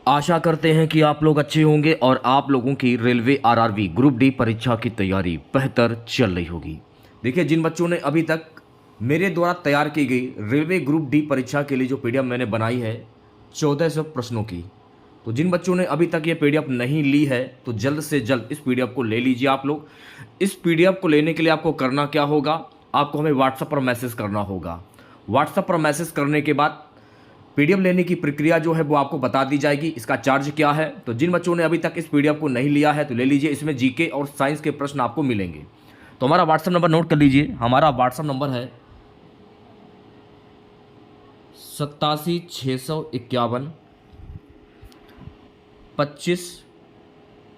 आशा करते हैं कि आप लोग अच्छे होंगे और आप लोगों की रेलवे आरआरबी ग्रुप डी परीक्षा की तैयारी बेहतर चल रही होगी। देखिए, जिन बच्चों ने अभी तक मेरे द्वारा तैयार की गई रेलवे ग्रुप डी परीक्षा के लिए जो पीडीएफ मैंने बनाई है 1400 प्रश्नों की, तो जिन बच्चों ने अभी तक ये पीडीएफ नहीं ली है तो जल्द से जल्द इस पीडीएफ को ले लीजिए। आप लोग इस पीडीएफ को लेने के लिए आपको करना क्या होगा, आपको हमें व्हाट्सएप पर मैसेज करना होगा। व्हाट्सएप पर मैसेज करने के बाद पीडीएफ लेने की प्रक्रिया जो है वो आपको बता दी जाएगी, इसका चार्ज क्या है। तो जिन बच्चों ने अभी तक इस पीडीएफ को नहीं लिया है तो ले लीजिए, इसमें जीके और साइंस के प्रश्न आपको मिलेंगे। तो हमारा व्हाट्सएप नंबर नोट कर लीजिए। हमारा व्हाट्सएप नंबर है 87 651 25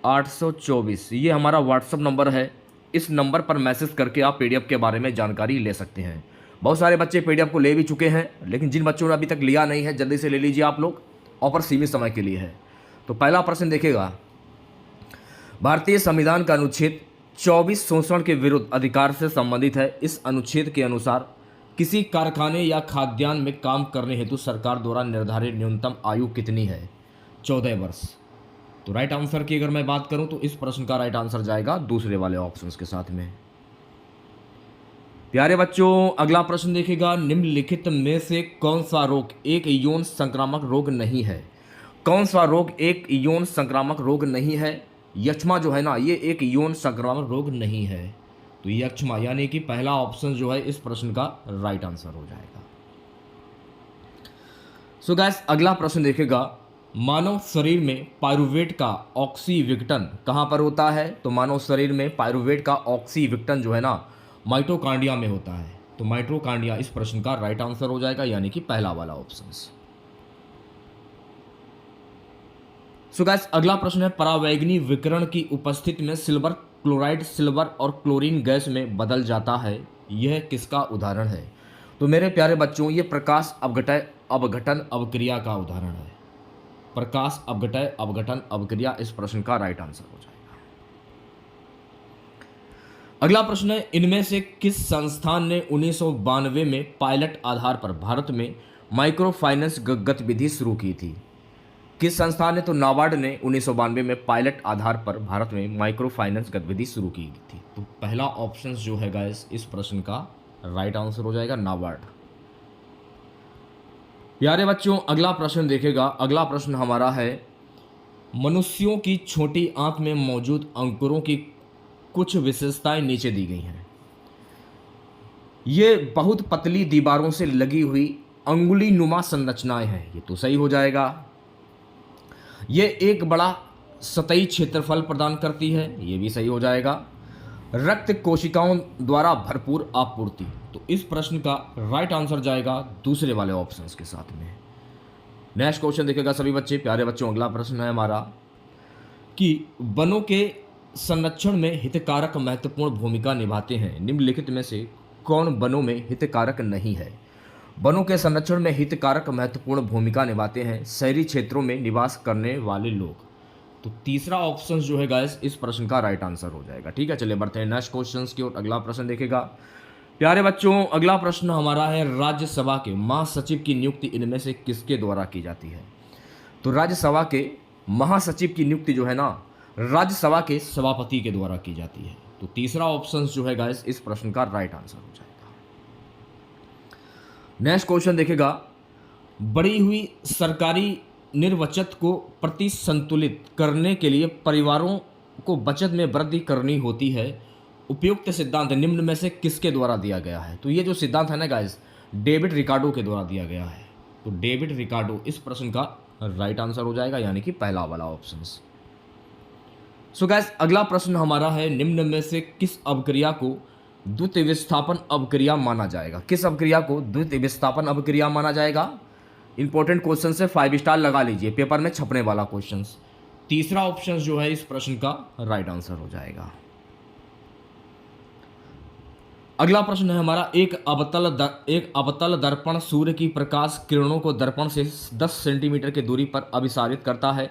824। ये हमारा व्हाट्सएप नंबर है। इस नंबर पर मैसेज करके आप पीडीएफ के बारे में जानकारी ले सकते हैं। बहुत सारे बच्चे पीडीएफ को ले भी चुके हैं, लेकिन जिन बच्चों ने अभी तक लिया नहीं है जल्दी से ले लीजिए आप लोग, ऑफर सीमित समय के लिए है। तो पहला प्रश्न देखेगा, भारतीय संविधान का अनुच्छेद 24 शोषण के विरुद्ध अधिकार से संबंधित है। इस अनुच्छेद के अनुसार किसी कारखाने या खाद्यान्न में काम करने हेतु सरकार द्वारा निर्धारित न्यूनतम आयु कितनी है? 14 वर्ष। तो राइट आंसर की अगर मैं बात करूं तो इस प्रश्न का राइट आंसर जाएगा दूसरे वाले ऑप्शंस के साथ में। प्यारे बच्चों, अगला प्रश्न देखेगा, निम्नलिखित में से कौन सा रोग एक यौन संक्रामक रोग नहीं है? कौन सा रोग एक यौन संक्रामक रोग नहीं है? यक्ष्मा जो है ना, ये एक यौन संक्रामक रोग नहीं है। तो यक्ष्मा यानी कि पहला ऑप्शन जो है इस प्रश्न का राइट आंसर हो जाएगा। सो गाइस, अगला प्रश्न देखेगा, मानव शरीर में पायरुवेट का ऑक्सीविक्टन कहां पर होता है? तो मानव शरीर में पायरुवेट का ऑक्सीविक्टन जो है ना माइटोकांड्रिया में होता है। तो माइटोकांड्रिया इस प्रश्न का राइट आंसर हो जाएगा, यानी कि पहला वाला ऑप्शन। सो गाइस, अगला प्रश्न है, परावैंगनी विकिरण की उपस्थिति में सिल्वर क्लोराइड सिल्वर और क्लोरीन गैस में बदल जाता है, यह किसका उदाहरण है? तो मेरे प्यारे बच्चों, ये प्रकाश अवघटन अवक्रिया का उदाहरण है। प्रकाश अवघटन अवक्रिया इस प्रश्न का राइट आंसर हो जाएगा। अगला प्रश्न है, इनमें से किस संस्थान ने 1992 में पायलट आधार पर भारत में माइक्रो फाइनेंस गतिविधि शुरू की थी? किस संस्थान ने? तो नाबार्ड ने 1992 में पायलट आधार पर भारत में माइक्रो फाइनेंस गतिविधि शुरू की थी। तो पहला ऑप्शन जो है गाइस इस प्रश्न का राइट आंसर हो जाएगा नाबार्ड। प्यारे बच्चों, अगला प्रश्न देखेगा। अगला प्रश्न हमारा है, मनुष्यों की छोटी आंत में मौजूद अंकुरों की कुछ विशेषताएं नीचे दी गई हैं। ये बहुत पतली दीवारों से लगी हुई अंगुली नुमा संरचनाएं हैं, ये तो सही हो जाएगा। ये एक बड़ा सतही क्षेत्रफल प्रदान करती है, ये भी सही हो जाएगा। रक्त कोशिकाओं द्वारा भरपूर आपूर्ति, तो इस प्रश्न का राइट आंसर जाएगा दूसरे वाले ऑप्शंस के साथ में। नेक्स्ट क्वेश्चन देखेगा सभी बच्चे। प्यारे बच्चों, अगला प्रश्न है हमारा कि वनों के संरक्षण में हितकारक महत्वपूर्ण भूमिका निभाते हैं। निम्नलिखित में से कौन वनों में हितकारक नहीं है? वनों के संरक्षण में हितकारक महत्वपूर्ण भूमिका निभाते हैं शहरी क्षेत्रों में निवास करने वाले लोग। तो तीसरा ऑप्शन जो है गाइस इस प्रश्न का राइट आंसर हो जाएगा। ठीक है, चलिए बढ़ते हैं नेक्स्ट क्वेश्चन की ओर। अगला प्रश्न देखेगा। प्यारे बच्चों, अगला प्रश्न हमारा है, राज्यसभा के महासचिव की नियुक्ति इनमें से किसके द्वारा की जाती है? तो राज्यसभा के महासचिव की नियुक्ति जो है ना राज्यसभा के सभापति के द्वारा की जाती है। तो तीसरा ऑप्शन जो है गाइस इस प्रश्न का राइट आंसर हो जाएगा। नेक्स्ट क्वेश्चन देखेगा, बढ़ी हुई सरकारी निर्बचत को प्रति संतुलित करने के लिए परिवारों को बचत में वृद्धि करनी होती है। उपयुक्त सिद्धांत निम्न में से किसके द्वारा दिया गया है? तो ये जो सिद्धांत है ना गाइस, डेविड रिकार्डो के द्वारा दिया गया है। तो डेविड रिकार्डो इस प्रश्न का राइट आंसर हो जाएगा, यानी कि पहला वाला ऑप्शन। सो गाइस, अगला प्रश्न हमारा है, निम्न में से किस अवक्रिया को द्वितीय विस्थापन अवक्रिया माना जाएगा? किस अवक्रिया को द्वितीय विस्थापन अवक्रिया माना जाएगा? इंपॉर्टेंट क्वेश्चन से 5 स्टार लगा लीजिए, पेपर में छपने वाला क्वेश्चन। तीसरा ऑप्शन जो है इस प्रश्न का राइट आंसर हो जाएगा। अगला प्रश्न है हमारा, एक अवतल दर्पण सूर्य की प्रकाश किरणों को दर्पण से 10 सेंटीमीटर की दूरी पर अभिसारित करता है।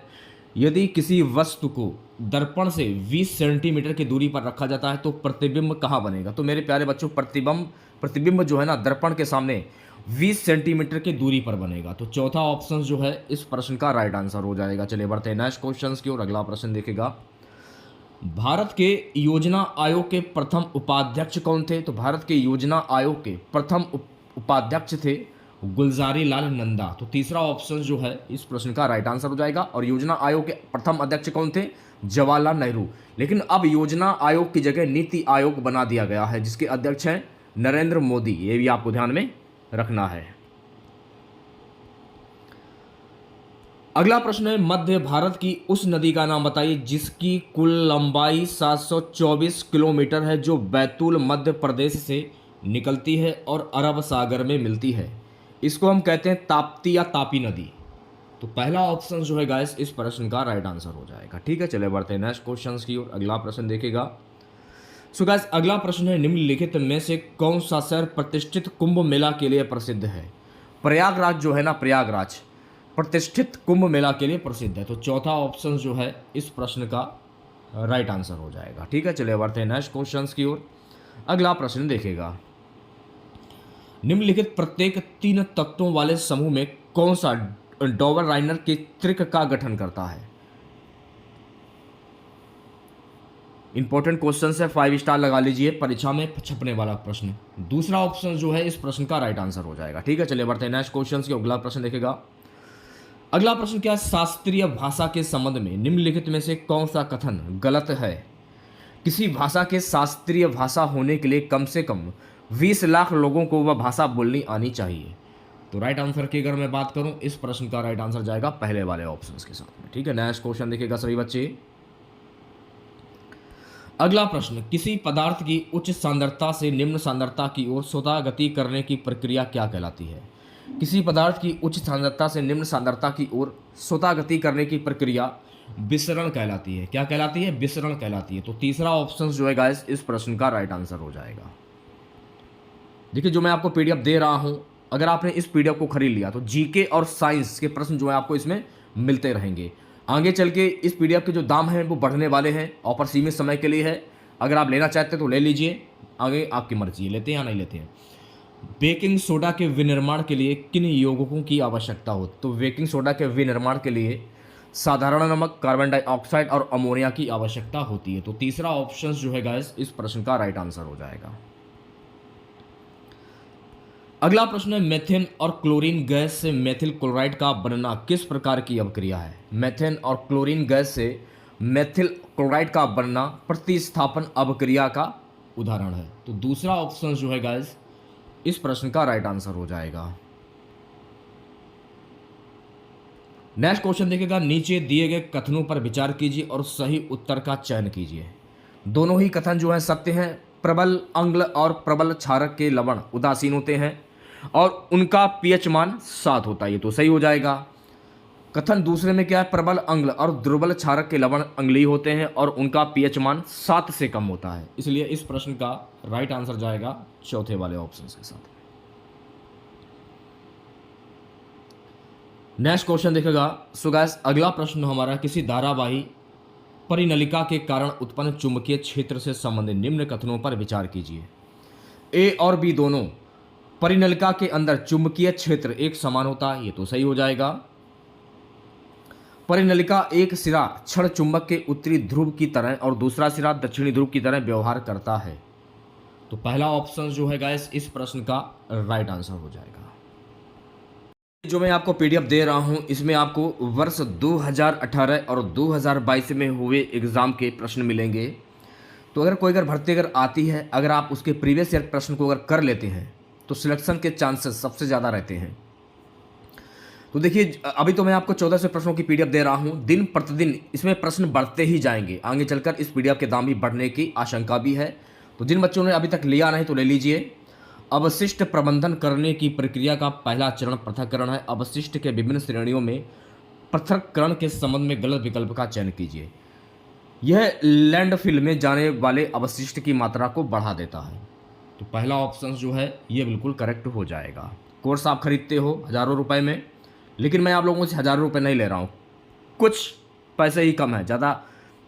यदि किसी वस्तु को दर्पण से 20 सेंटीमीटर की दूरी पर रखा जाता है तो प्रतिबिंब कहाँ बनेगा? तो मेरे प्यारे बच्चों, प्रतिबिंब जो है ना दर्पण के सामने 20 सेंटीमीटर की दूरी पर बनेगा। तो चौथा ऑप्शन जो है इस प्रश्न का राइट आंसर हो जाएगा। चलिए बढ़ते हैं नेक्स्ट क्वेश्चन की ओर। अगला प्रश्न देखेगा, भारत के योजना आयोग के प्रथम उपाध्यक्ष कौन थे? तो भारत के योजना आयोग के प्रथम उपाध्यक्ष थे गुलजारी लाल नंदा। तो तीसरा ऑप्शन जो है इस प्रश्न का राइट आंसर हो जाएगा। और योजना आयोग के प्रथम अध्यक्ष कौन थे? जवाहरलाल नेहरू। लेकिन अब योजना आयोग की जगह नीति आयोग बना दिया गया है, जिसके अध्यक्ष हैं नरेंद्र मोदी। ये भी आपको ध्यान में रखना है। अगला प्रश्न है, मध्य भारत की उस नदी का नाम बताइए जिसकी कुल लंबाई 724 किलोमीटर है, जो बैतूल मध्य प्रदेश से निकलती है और अरब सागर में मिलती है। इसको हम कहते हैं ताप्ती या तापी नदी। तो पहला ऑप्शन जो है गाइस इस प्रश्न का राइट आंसर हो जाएगा। ठीक है, चले बढ़ते हैं नेक्स्ट क्वेश्चन की ओर। अगला प्रश्न देखेगा। सो गाइस अगला प्रश्न है, निम्नलिखित में से कौन सा शहर प्रतिष्ठित कुंभ मेला के लिए प्रसिद्ध है? प्रयागराज जो है ना, प्रयागराज प्रतिष्ठित कुंभ मेला के लिए प्रसिद्ध है। तो चौथा ऑप्शन जो है इस प्रश्न का राइट आंसर हो जाएगा। ठीक है, चलिए बढ़ते हैं नेक्स्ट क्वेश्चन की ओर। अगला प्रश्न देखेगा, निम्नलिखित प्रत्येक 3 तत्वों वाले समूह में कौन सा डॉबर राइनर के त्रिक का गठन करता है? इंपॉर्टेंट क्वेश्चन है, 5 स्टार लगा लीजिए, परीक्षा में छपने वाला प्रश्न। दूसरा ऑप्शन जो है इस प्रश्न का राइट आंसर हो जाएगा। ठीक है, चलिए बढ़ते हैं नेक्स्ट क्वेश्चन की। अगला प्रश्न देखेगा। अगला प्रश्न क्या है, शास्त्रीय भाषा के संबंध में निम्नलिखित में से कौन सा कथन गलत है? किसी भाषा के शास्त्रीय भाषा होने के लिए कम से कम 20 लाख लोगों को वह भाषा बोलनी आनी चाहिए। तो राइट आंसर की अगर मैं बात करूं, इस प्रश्न का राइट आंसर जाएगा पहले वाले ऑप्शंस के साथ में। ठीक है, नेक्स्ट क्वेश्चन देखिएगा सभी बच्चे। अगला प्रश्न, किसी पदार्थ की उच्च सांद्रता से निम्न सांद्रता की ओर स्वतः गति करने की प्रक्रिया क्या कहलाती है? किसी पदार्थ की उच्च सांद्रता से निम्न सांद्रता की ओर स्वतः गति करने की प्रक्रिया विसरण कहलाती है। क्या कहलाती है? विसरण कहलाती है। तो तीसरा ऑप्शन जो है गाइस इस प्रश्न का राइट आंसर हो जाएगा। देखिए, जो मैं आपको पीडीएफ दे रहा हूं, अगर आपने इस पीडीएफ को खरीद लिया तो जीके और साइंस के प्रश्न जो है आपको इसमें मिलते रहेंगे। आगे चल के इस पीडीएफ के जो दाम हैं वो बढ़ने वाले हैं। ऑफर सीमित समय के लिए है, अगर आप लेना चाहते हैं तो ले लीजिए, आगे आपकी मर्जी है, लेते हैं या नहीं लेते हैं। बेकिंग सोडा के विनिर्माण के लिए किन यौगिकों की आवश्यकता हो? तो बेकिंग सोडा के विनिर्माण के लिए साधारण नमक, कार्बन डाइऑक्साइड और अमोनिया की आवश्यकता होती है। तो तीसरा ऑप्शन जो है गाइस इस प्रश्न का राइट आंसर हो जाएगा। अगला प्रश्न है, मेथेन और क्लोरीन गैस से मेथिल क्लोराइड का बनना किस प्रकार की अभिक्रिया है? मेथेन और क्लोरीन गैस से मेथिल क्लोराइड का बनना प्रतिस्थापन अभिक्रिया का उदाहरण है। तो दूसरा ऑप्शन जो है गाइस इस प्रश्न का राइट आंसर हो जाएगा। नेक्स्ट क्वेश्चन देखिएगा, नीचे दिए गए कथनों पर विचार कीजिए और सही उत्तर का चयन कीजिए। दोनों ही कथन जो है सत्य हैं। प्रबल अम्ल और प्रबल क्षारक के लवण उदासीन होते हैं और उनका पीएच मान 7 होता है, ये तो सही हो जाएगा। कथन दूसरे में क्या है, प्रबल अम्ल और दुर्बल क्षारक के लवण अम्लीय होते हैं और उनका पीएच मान 7 से कम होता है। इसलिए इस प्रश्न का राइट आंसर जाएगा चौथे वाले ऑप्शन के साथ। नेक्स्ट क्वेश्चन देखेगा। सो गाइस अगला प्रश्न हमारा, किसी धारावाही परिनलिका के कारण उत्पन्न चुंबकीय क्षेत्र से संबंधित निम्न कथनों पर विचार कीजिए। ए और बी दोनों परिनलिका के अंदर चुंबकीय क्षेत्र एक समान होता है, ये तो सही हो जाएगा। परिनलिका एक सिरा क्षण चुंबक के उत्तरी ध्रुव की तरह और दूसरा सिरा दक्षिणी ध्रुव की तरह व्यवहार करता है। तो पहला ऑप्शन जो है गाइस इस प्रश्न का राइट आंसर हो जाएगा। जो मैं आपको पीडीएफ दे रहा हूं इसमें आपको वर्ष 2018 और 2022 में हुए एग्जाम के प्रश्न मिलेंगे। तो अगर भर्ती आती है, अगर आप उसके प्रीवियस ईयर प्रश्न को अगर कर लेते हैं तो सिलेक्शन के चांसेस सबसे ज़्यादा रहते हैं। तो देखिए, अभी तो मैं आपको 14 से प्रश्नों की पीडीएफ दे रहा हूं। दिन प्रतिदिन इसमें प्रश्न बढ़ते ही जाएंगे। आगे चलकर इस पीडीएफ के दाम भी बढ़ने की आशंका भी है। तो जिन बच्चों ने अभी तक लिया नहीं तो ले लीजिए। अवशिष्ट प्रबंधन करने की प्रक्रिया का पहला चरण पृथक्करण है। अवशिष्ट के विभिन्न श्रेणियों में पृथक्करण के संबंध में गलत विकल्प का चयन कीजिए। यह लैंडफिल में जाने वाले अवशिष्ट की मात्रा को बढ़ा देता है। तो पहला ऑप्शन जो है ये बिल्कुल करेक्ट हो जाएगा। कोर्स आप खरीदते हो हज़ारों रुपए में, लेकिन मैं आप लोगों से हज़ारों रुपये नहीं ले रहा हूँ, कुछ पैसे ही कम है, ज़्यादा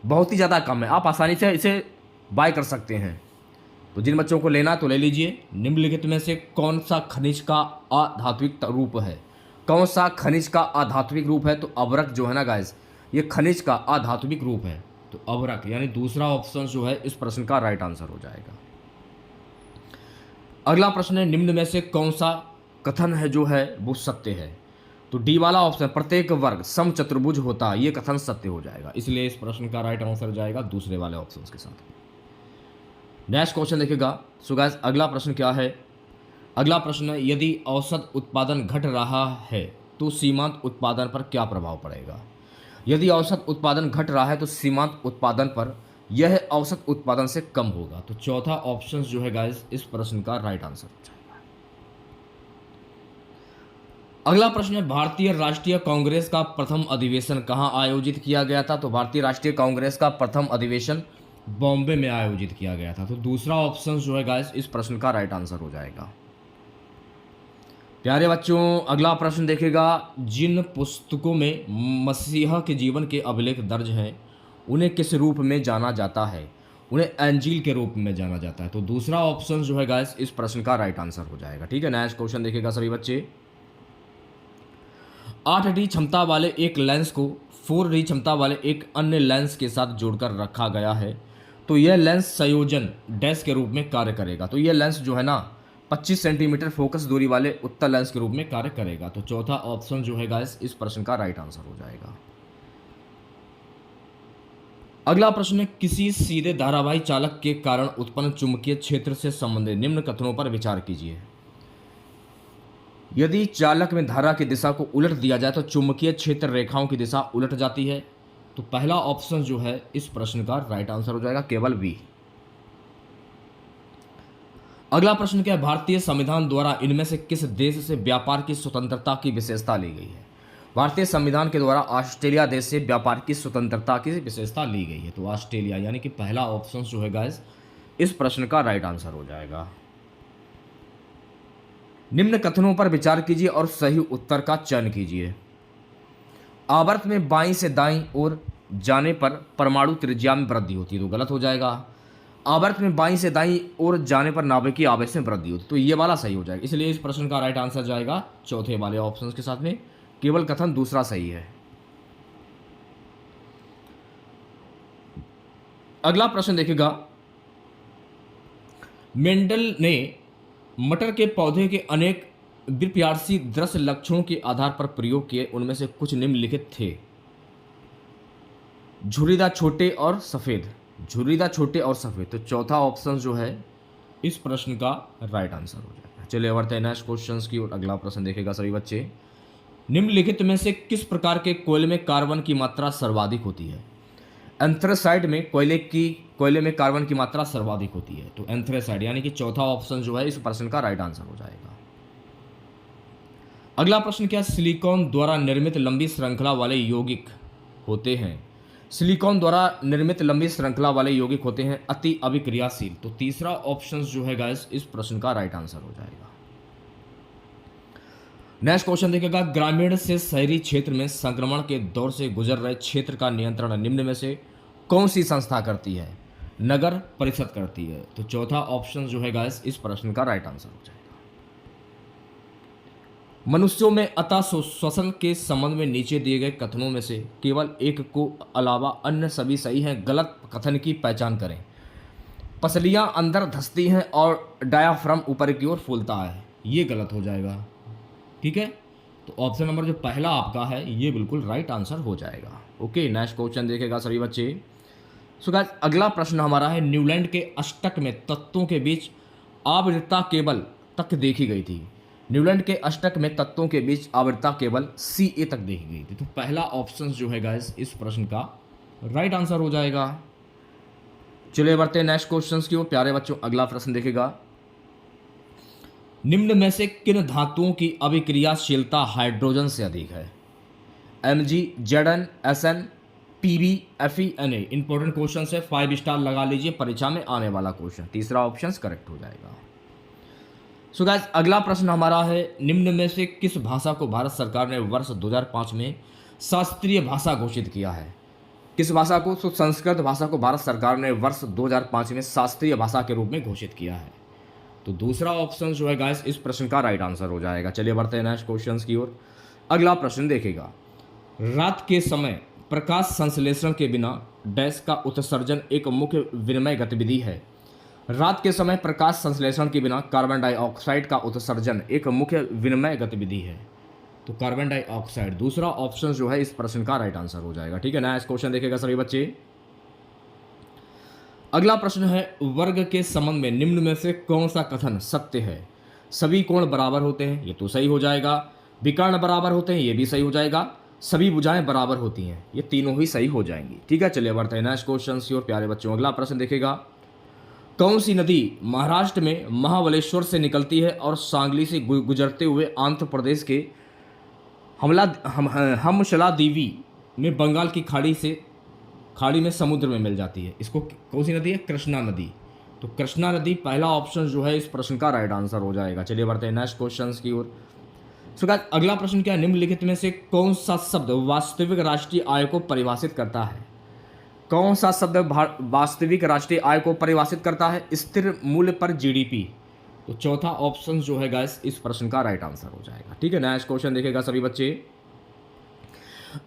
बहुत ही ज़्यादा कम है। आप आसानी से इसे बाय कर सकते हैं। तो जिन बच्चों को लेना तो ले लीजिए। निम्नलिखित में से कौन सा खनिज का अधात्विक रूप है? कौन सा खनिज का अधात्विक रूप है? तो अवरक जो है ना गाइस, ये खनिज का अधात्विक रूप है। तो अवरक यानी दूसरा ऑप्शन जो है इस प्रश्न का राइट आंसर हो जाएगा। अगला प्रश्न है, निम्न में से कौन सा कथन है जो है वो सत्य है? तो डी वाला ऑप्शन, प्रत्येक वर्ग समचतुर्भुज होता है, ये कथन सत्य हो जाएगा। इसलिए इस प्रश्न का राइट आंसर जाएगा दूसरे वाले ऑप्शन के साथ। नेक्स्ट क्वेश्चन देखिएगा। सो गाइस अगला प्रश्न क्या है? अगला प्रश्न है, यदि औसत उत्पादन घट रहा है तो सीमांत उत्पादन पर क्या प्रभाव पड़ेगा? यदि औसत उत्पादन घट रहा है तो सीमांत उत्पादन पर यह औसत उत्पादन से कम होगा। तो चौथा ऑप्शन जो है गाइस इस प्रश्न का राइट आंसर हो जाएगा। अगला प्रश्न है, भारतीय राष्ट्रीय कांग्रेस का प्रथम अधिवेशन कहां आयोजित किया गया था? तो भारतीय राष्ट्रीय कांग्रेस का प्रथम अधिवेशन बॉम्बे में आयोजित किया गया था। तो दूसरा ऑप्शन जो है गाइस इस प्रश्न का राइट आंसर हो जाएगा। प्यारे बच्चों अगला प्रश्न देखेगा, जिन पुस्तकों में मसीहा के जीवन के अभिलेख दर्ज हैं उन्हें किस रूप में जाना जाता है? उन्हें अंजील के रूप में जाना जाता है। तो दूसरा ऑप्शन जो है गाइस इस प्रश्न का राइट आंसर हो जाएगा। ठीक है, नेक्स्ट क्वेश्चन देखेगा सभी बच्चे। 8D क्षमता वाले एक लेंस को 4D क्षमता वाले एक अन्य लेंस के साथ जोड़कर रखा गया है, तो यह लेंस संयोजन डैश के रूप में कार्य करेगा। तो यह लेंस जो है ना 25 सेंटीमीटर फोकस दूरी वाले उत्तल लेंस के रूप में कार्य करेगा। तो चौथा ऑप्शन जो है गाइस इस प्रश्न का राइट आंसर हो जाएगा। अगला प्रश्न है, किसी सीधे धारावाही चालक के कारण उत्पन्न चुंबकीय क्षेत्र से संबंधित निम्न कथनों पर विचार कीजिए। यदि चालक में धारा की दिशा को उलट दिया जाए तो चुंबकीय क्षेत्र रेखाओं की दिशा उलट जाती है। तो पहला ऑप्शन जो है इस प्रश्न का राइट आंसर हो जाएगा, केवल बी। अगला प्रश्न क्या है, भारतीय संविधान द्वारा इनमें से किस देश से व्यापार की स्वतंत्रता की विशेषता ली गई है? भारतीय संविधान के द्वारा ऑस्ट्रेलिया देश से व्यापार की स्वतंत्रता की विशेषता ली गई है। तो ऑस्ट्रेलिया यानी कि पहला ऑप्शन जो है गाइस इस प्रश्न का राइट आंसर हो जाएगा। निम्न कथनों पर विचार कीजिए और सही उत्तर का चयन कीजिए। आवर्त में बाईं से दाईं ओर जाने पर परमाणु त्रिज्या में वृद्धि होती है, तो गलत हो जाएगा। आवर्त में बाईं से दाईं ओर जाने पर नाभिकीय आवेश में वृद्धि होती है, तो ये वाला सही हो जाएगा। इसलिए इस प्रश्न का राइट आंसर जाएगा चौथे वाले ऑप्शन के साथ में, केवल कथन दूसरा सही है। अगला प्रश्न देखिएगा, मेंडल ने मटर के पौधे के अनेक विपर्यासी दृश्य लक्षणों के आधार पर प्रयोग किए, उनमें से कुछ निम्नलिखित थे। झुर्रीदार छोटे और सफेद, झुर्रीदार छोटे और सफेद। तो चौथा ऑप्शन जो है इस प्रश्न का राइट आंसर हो जाएगा। चलिए बढ़ते हैं नेक्स्ट क्वेश्चन की ओर। अगला प्रश्न देखेगा सभी बच्चे, निम्नलिखित में से किस प्रकार के कोयले में कार्बन की मात्रा सर्वाधिक होती है? एंथ्रेसाइड में कोयले में कार्बन की मात्रा सर्वाधिक होती है। तो एंथ्रेसाइड यानी कि चौथा ऑप्शन जो है इस प्रश्न का राइट आंसर हो जाएगा। अगला प्रश्न क्या, सिलिकॉन द्वारा निर्मित लंबी श्रृंखला वाले यौगिक होते हैं? सिलिकॉन द्वारा निर्मित लंबी श्रृंखला वाले यौगिक होते हैं अति अभिक्रियाशील। तो तीसरा ऑप्शन जो है गाइस इस प्रश्न का राइट आंसर हो जाएगा। नेक्स्ट क्वेश्चन देखिएगा, ग्रामीण से शहरी क्षेत्र में संक्रमण के दौर से गुजर रहे क्षेत्र का नियंत्रण निम्न में से कौन सी संस्था करती है? नगर परिषद करती है। तो चौथा ऑप्शन जो है गाइस इस प्रश्न का राइट आंसर हो जाएगा। मनुष्यों में अतः श्वसन के संबंध में नीचे दिए गए कथनों में से केवल एक को अलावा अन्य सभी सही हैं। गलत कथन की पहचान करें। पसलियां अंदर धंसती हैं और डायाफ्राम ऊपर की ओर फूलता है, ये गलत हो जाएगा। ठीक है, तो ऑप्शन नंबर जो पहला आपका है ये बिल्कुल राइट आंसर हो जाएगा। ओके, नेक्स्ट क्वेश्चन देखेगा सभी बच्चे। सो गाइस अगला प्रश्न हमारा है, न्यूलैंड के अष्टक में तत्वों के बीच आवृत्ता केवल तक देखी गई थी। न्यूलैंड के अष्टक में तत्वों के बीच आवृत्ता केवल CA तक देखी गई थी। तो पहला ऑप्शन जो है गाइस इस प्रश्न का राइट आंसर हो जाएगा। चलिए बढ़ते हैं नेक्स्ट क्वेश्चन की ओर। प्यारे बच्चों अगला प्रश्न देखेगा, निम्न में से किन धातुओं की अभिक्रियाशीलता हाइड्रोजन से अधिक है? Mg, Zn, Sn, Pb, Fe, Na। Important question है, 5 स्टार लगा लीजिए, परीक्षा में आने वाला क्वेश्चन। तीसरा ऑप्शन करेक्ट हो जाएगा। सो गाइस अगला प्रश्न हमारा है, निम्न में से किस भाषा को भारत सरकार ने वर्ष 2005 में शास्त्रीय भाषा घोषित किया है? किस भाषा को? तो संस्कृत भाषा को भारत सरकार ने वर्ष 2005 में शास्त्रीय भाषा के रूप में घोषित किया है। तो दूसरा ऑप्शन जो है गाइस इस प्रश्न का राइट आंसर हो जाएगा। चलिए बढ़ते हैं नेक्स्ट क्वेश्चन की ओर। अगला प्रश्न देखिएगा, रात के समय प्रकाश संश्लेषण के बिना डैश का उत्सर्जन एक मुख्य विनिमय गतिविधि है। रात के समय प्रकाश संश्लेषण के बिना कार्बन डाइऑक्साइड का उत्सर्जन एक मुख्य विनिमय गतिविधि है। तो कार्बन डाइऑक्साइड दूसरा ऑप्शन जो है इस प्रश्न का राइट आंसर हो जाएगा। ठीक है, नेक्स्ट क्वेश्चन देखिएगा सभी बच्चे। अगला प्रश्न है, वर्ग के संबंध में निम्न में से कौन सा कथन सत्य है? सभी कोण बराबर होते हैं, ये तो सही हो जाएगा। विकर्ण बराबर होते हैं, ये भी सही हो जाएगा। सभी भुजाएं बराबर होती हैं, ये तीनों ही सही हो जाएंगी। ठीक है, चलिए बढ़ते हैं नेक्स्ट क्वेश्चन की ओर प्यारे बच्चों। अगला प्रश्न देखिएगा, कौन सी नदी महाराष्ट्र में महाबलेश्वर से निकलती है और सांगली से गुजरते हुए आंध्र प्रदेश के हमशला देवी में बंगाल की खाड़ी में समुद्र में मिल जाती है? इसको कौन सी नदी है? कृष्णा नदी। तो कृष्णा नदी पहला ऑप्शन जो है इस प्रश्न का राइट आंसर हो जाएगा। चलिए बढ़ते हैं नेक्स्ट क्वेश्चन की ओर। अगला प्रश्न क्या है, निम्नलिखित में से कौन सा शब्द वास्तविक राष्ट्रीय आय को परिभाषित करता है? कौन सा शब्द वास्तविक राष्ट्रीय आय को परिभाषित करता है? स्थिर मूल्य पर जीडीपी। तो चौथा ऑप्शन जो है गाइस इस प्रश्न का राइट आंसर हो जाएगा। ठीक है, नेक्स्ट क्वेश्चन देखेगा सभी बच्चे।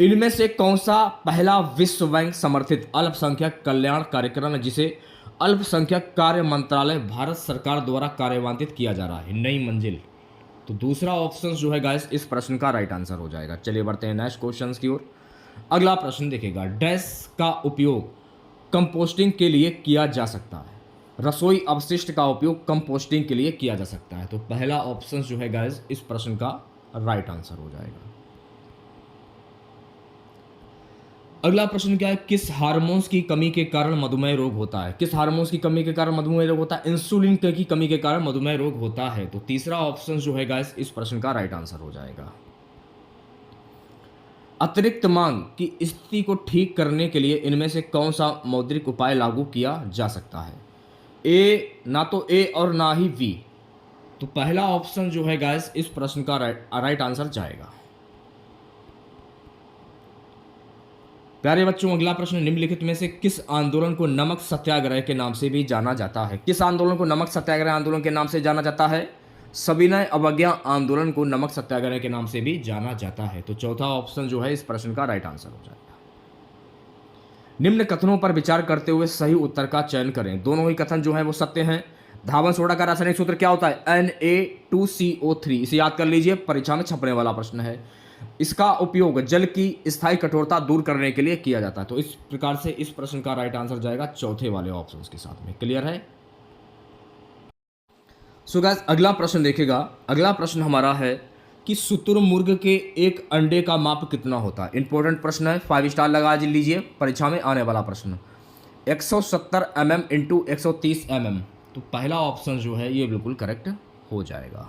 इनमें से कौन सा पहला विश्व बैंक समर्थित अल्पसंख्यक कल्याण कार्यक्रम है जिसे अल्पसंख्यक कार्य मंत्रालय भारत सरकार द्वारा कार्यान्वित किया जा रहा है? नई मंजिल। तो दूसरा ऑप्शन जो है गाइस इस प्रश्न का राइट आंसर हो जाएगा। चलिए बढ़ते हैं नेक्स्ट क्वेश्चन की ओर। अगला प्रश्न देखिएगा, डैश का उपयोग कंपोस्टिंग के लिए किया जा सकता है? रसोई अपशिष्ट का उपयोग कंपोस्टिंग के लिए किया जा सकता है। तो पहला ऑप्शन जो है गाइस इस प्रश्न का राइट आंसर हो जाएगा। अगला प्रश्न क्या है, किस हार्मोन्स की कमी के कारण मधुमेह रोग होता है? किस हार्मोन्स की कमी के कारण मधुमेह रोग होता है? इंसुलिन की कमी के कारण मधुमेह रोग होता है। तो तीसरा ऑप्शन जो है गाइस इस प्रश्न का राइट आंसर हो जाएगा। अतिरिक्त मांग की स्थिति को ठीक करने के लिए इनमें से कौन सा मौद्रिक उपाय लागू किया जा सकता है? ना तो ए और ना ही बी। तो पहला ऑप्शन जो है गाइस इस प्रश्न का राइट आंसर जाएगा। प्यारे बच्चों, अगला प्रश्न, निम्नलिखित में से किस आंदोलन को नमक सत्याग्रह के नाम से भी जाना जाता है? किस आंदोलन को नमक सत्याग्रह आंदोलन के नाम से जाना जाता है? सविनय अवज्ञा आंदोलन को नमक सत्याग्रह के नाम से भी जाना जाता है। तो चौथा ऑप्शन जो है इस प्रश्न का राइट आंसर हो जाएगा। निम्न कथनों पर विचार करते हुए सही उत्तर का चयन करें। दोनों ही कथन जो है वो सत्य हैं। धावन सोडा का रासायनिक सूत्र क्या होता है? Na2CO3। इसे याद कर लीजिए, परीक्षा में छपने वाला प्रश्न है। इसका उपयोग जल की स्थायी कठोरता दूर करने के लिए किया जाता है। तो इस प्रकार से इस प्रश्न का राइट आंसर जाएगा चौथे वाले ऑप्शंस के साथ में। क्लियर है? सो गाइस, अगला प्रश्न देखिएगा। अगला प्रश्न हमारा है कि शुतुरमुर्ग के एक अंडे का माप कितना होता है? इंपॉर्टेंट प्रश्न है, 5 स्टार लगा लीजिए, परीक्षा में आने वाला प्रश्न। 170 mm इंटू 130 mm। तो पहला ऑप्शन जो है ये बिल्कुल करेक्ट हो जाएगा।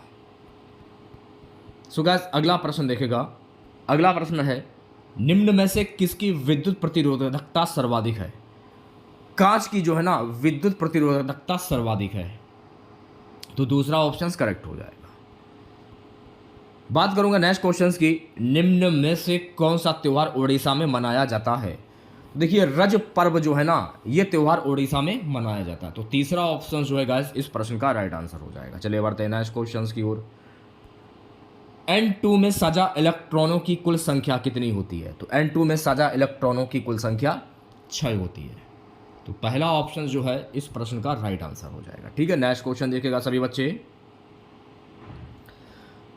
सो गाइस, अगला प्रश्न देखेगा। अगला प्रश्न है, निम्न में से किसकी विद्युत प्रतिरोधकता सर्वाधिक है? कांच की जो है ना विद्युत प्रतिरोधकता सर्वाधिक है। तो दूसरा ऑप्शन करेक्ट हो जाएगा। बात करूंगा नेक्स्ट क्वेश्चन की, निम्न में से कौन सा त्योहार उड़ीसा में मनाया जाता है? देखिए, रज पर्व जो है ना ये त्योहार उड़ीसा में मनाया जाता है। तो तीसरा ऑप्शन जो है गाइस इस प्रश्न का राइट आंसर हो जाएगा। चलिए बढ़ते हैं नेक्स्ट क्वेश्चन की ओर। N2 में साझा इलेक्ट्रॉनों की कुल संख्या कितनी होती है? तो N2 में साझा इलेक्ट्रॉनों की कुल संख्या 6 होती है। तो पहला ऑप्शन जो है इस प्रश्न का राइट आंसर हो जाएगा। ठीक है, नेक्स्ट क्वेश्चन देखिएगा सभी बच्चे।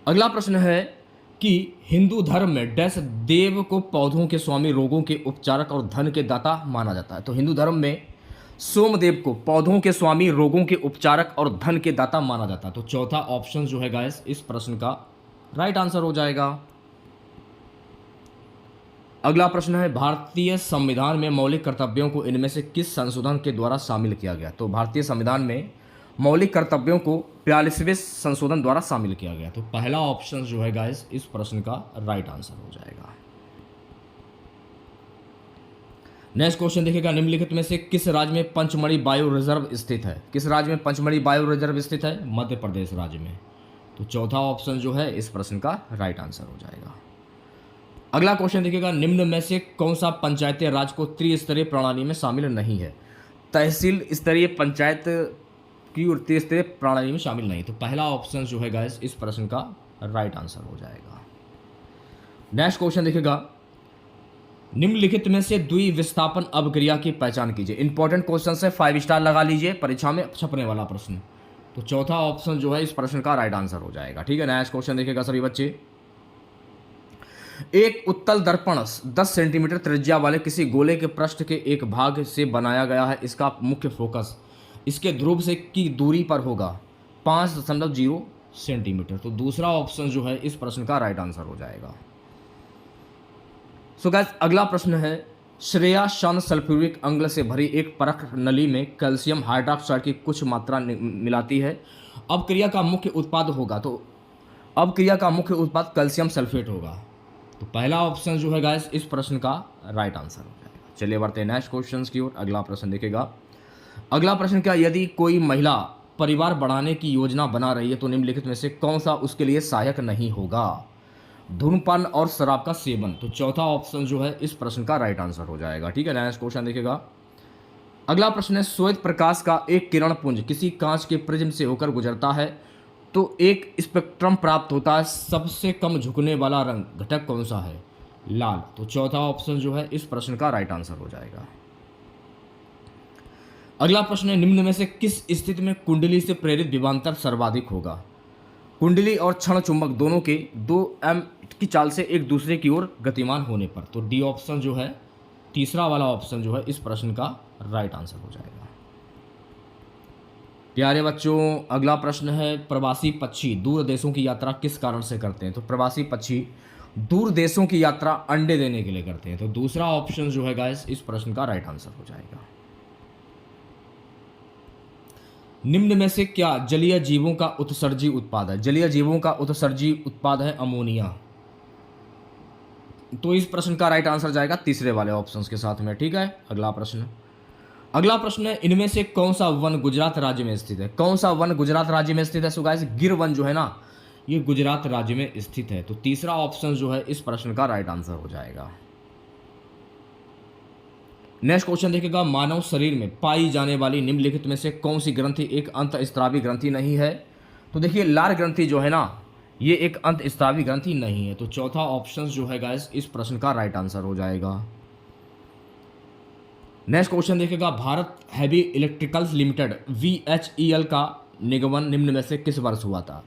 अगला प्रश्न है कि हिंदू धर्म में डैश देव को पौधों के स्वामी, रोगों के उपचारक और धन के दाता माना जाता है। तो हिंदू धर्म में सोमदेव को पौधों के स्वामी, रोगों के उपचारक और धन के दाता माना जाता है। तो चौथा ऑप्शन जो है गाइस इस प्रश्न का राइट आंसर हो जाएगा। अगला प्रश्न है, भारतीय संविधान में मौलिक कर्तव्यों को इनमें से किस संशोधन के द्वारा शामिल किया गया? तो भारतीय संविधान में मौलिक कर्तव्यों को 42वें संशोधन द्वारा शामिल किया गया। तो पहला ऑप्शन जो है गाइस इस प्रश्न का राइट आंसर हो जाएगा। नेक्स्ट क्वेश्चन देखिएगा, निम्नलिखित में से किस राज्य में पंचमढ़ी बायो रिजर्व स्थित है? किस राज्य में पंचमढ़ी बायो रिजर्व स्थित है? मध्य प्रदेश राज्य में। तो चौथा ऑप्शन जो है इस प्रश्न का राइट आंसर हो जाएगा। अगला क्वेश्चन देखिएगा, निम्न में से कौन सा पंचायती राज को त्रिस्तरीय प्रणाली में शामिल नहीं है? तहसील स्तरीय पंचायत की और त्रिस्तरीय प्रणाली में शामिल नहीं। तो पहला ऑप्शन जो है गाइस इस प्रश्न का राइट आंसर हो जाएगा। नेक्स्ट क्वेश्चन देखिएगा, निम्नलिखित में से द्विविस्थापन अवक्रिया की पहचान कीजिए। इंपॉर्टेंट क्वेश्चन है, 5 स्टार लगा लीजिए, परीक्षा में छपने वाला प्रश्न। तो चौथा ऑप्शन जो है इस प्रश्न का राइट आंसर हो जाएगा। ठीक है, नेक्स्ट क्वेश्चन देखिएगा सभी बच्चे, एक उत्तल दर्पण 10 सेंटीमीटर त्रिज्या वाले किसी गोले के पृष्ठ के एक भाग से बनाया गया है। इसका मुख्य फोकस इसके ध्रुव से की दूरी पर होगा 5.0 सेंटीमीटर। तो दूसरा ऑप्शन जो है इस प्रश्न का राइट आंसर हो जाएगा। सो गाइस अगला प्रश्न है, श्रेया शान सल्फ्यूरिक अम्ल से भरी एक परख नली में कैल्शियम हाइड्रोक्साइड की कुछ मात्रा मिलाती है। अपक्रिया का मुख्य उत्पाद होगा, तो अपक्रिया का मुख्य उत्पाद कैल्शियम सल्फेट होगा। तो पहला ऑप्शन जो है गाइस इस प्रश्न का राइट आंसर हो जाएगा। चलिए बढ़ते हैं नेक्स्ट क्वेश्चन की ओर। अगला प्रश्न देखेगा, अगला प्रश्न क्या, यदि कोई महिला परिवार बढ़ाने की योजना बना रही है तो निम्नलिखित में से कौन सा उसके लिए सहायक नहीं होगा? धूम्रपान और शराब का सेवन। तो चौथा ऑप्शन जो है इस प्रश्न का राइट आंसर हो जाएगा। ठीक है, नेक्स्ट क्वेश्चन देखेगा, अगला प्रश्न है, श्वेत प्रकाश का एक किरण पुंज किसी कांच के प्रिज्म से होकर गुजरता है तो एक स्पेक्ट्रम प्राप्त होता है। सबसे कम झुकने वाला रंग घटक कौन सा है? लाल। तो चौथा ऑप्शन जो है इस प्रश्न का राइट आंसर हो जाएगा। अगला प्रश्न है, निम्न में से किस स्थिति में कुंडली से प्रेरित विभवांतर सर्वाधिक होगा? कुंडली और क्षण चुंबक दोनों के 2m की चाल से एक दूसरे की ओर गतिमान होने पर। तो डी ऑप्शन जो है, तीसरा वाला ऑप्शन जो है इस प्रश्न का राइट आंसर हो जाएगा। प्यारे बच्चों अगला प्रश्न है, प्रवासी पक्षी दूर देशों की यात्रा किस कारण से करते हैं? तो प्रवासी पक्षी दूर देशों की यात्रा अंडे देने के लिए करते हैं। तो दूसरा ऑप्शन जो है गाइस इस प्रश्न का राइट आंसर हो जाएगा। निम्न में से क्या जलीय जीवों का उत्सर्जी उत्पाद है? जलीय जीवों का उत्सर्जी उत्पाद है अमोनिया। तो इस प्रश्न का राइट आंसर जाएगा तीसरे वाले ऑप्शंस के साथ में। ठीक है, अगला प्रश्न है, इनमें से कौन सा वन गुजरात राज्य में स्थित है? कौन सा वन गुजरात राज्य में स्थित है? सो गाइस गिर वन जो है ना, ये गुजरात राज्य में स्थित है। तो तीसरा ऑप्शन जो है इस प्रश्न का राइट आंसर हो जाएगा। नेक्स्ट क्वेश्चन देखिएगा, मानव शरीर में पाई जाने वाली निम्नलिखित में से कौन सी ग्रंथि एक अंतःस्रावी ग्रंथि नहीं है? तो देखिए लार ग्रंथि जो है ना, ये एक अंतःस्रावी ग्रंथि नहीं है। तो चौथा ऑप्शन जो है गाइस इस प्रश्न का राइट आंसर हो जाएगा। नेक्स्ट क्वेश्चन देखिएगा, Bharat heavy electricals limited VHEL का निगमन निम्न में से किस वर्ष हुआ था?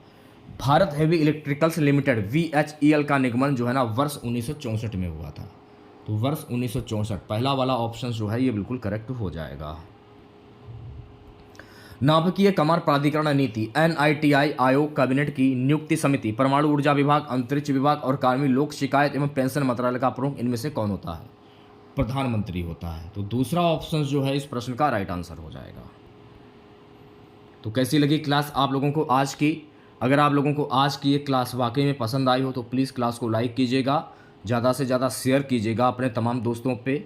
Bharat heavy electricals limited VHEL का निगमन जो है ना वर्ष 1964 में हुआ था। तो वर्ष 1964 पहला वाला ऑप्शन जो है ये बिल्कुल करेक्ट हो जाएगा। नाभिकीय कमार प्राधिकरण नीति NITI आयोग कैबिनेट की नियुक्ति समिति परमाणु ऊर्जा विभाग, अंतरिक्ष विभाग और कार्मिक लोक शिकायत एवं पेंशन मंत्रालय का प्रमुख इनमें से कौन होता है? प्रधानमंत्री होता है। तो दूसरा ऑप्शन जो है इस प्रश्न का राइट आंसर हो जाएगा। तो कैसी लगी क्लास आप लोगों को आज की? अगर आप लोगों को आज की ये क्लास वाकई में पसंद आई हो तो प्लीज़ क्लास को लाइक कीजिएगा, ज़्यादा से ज़्यादा शेयर कीजिएगा अपने तमाम दोस्तों पे।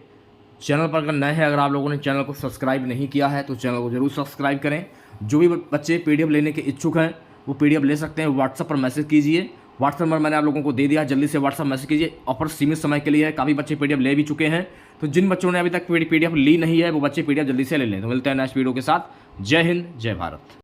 चैनल पर अगर नए हैं, अगर आप लोगों ने चैनल को सब्सक्राइब नहीं किया है तो चैनल को जरूर सब्सक्राइब करें। जो भी बच्चे PDF लेने के इच्छुक हैं वो PDF ले सकते हैं। व्हाट्सएप पर मैसेज कीजिए, व्हाट्सएप नंबर मैंने आप लोगों को दे दिया, जल्दी से व्हाट्सएप मैसेज कीजिए। ऑफर सीमित समय के लिए है, काफ़ी बच्चे PDF ले भी चुके हैं। तो जिन बच्चों ने अभी तक PDF ली नहीं है वो बच्चे PDF जल्दी से ले लें। तो मिलते हैं नेक्स्ट वीडियो के साथ। जय हिंद, जय भारत।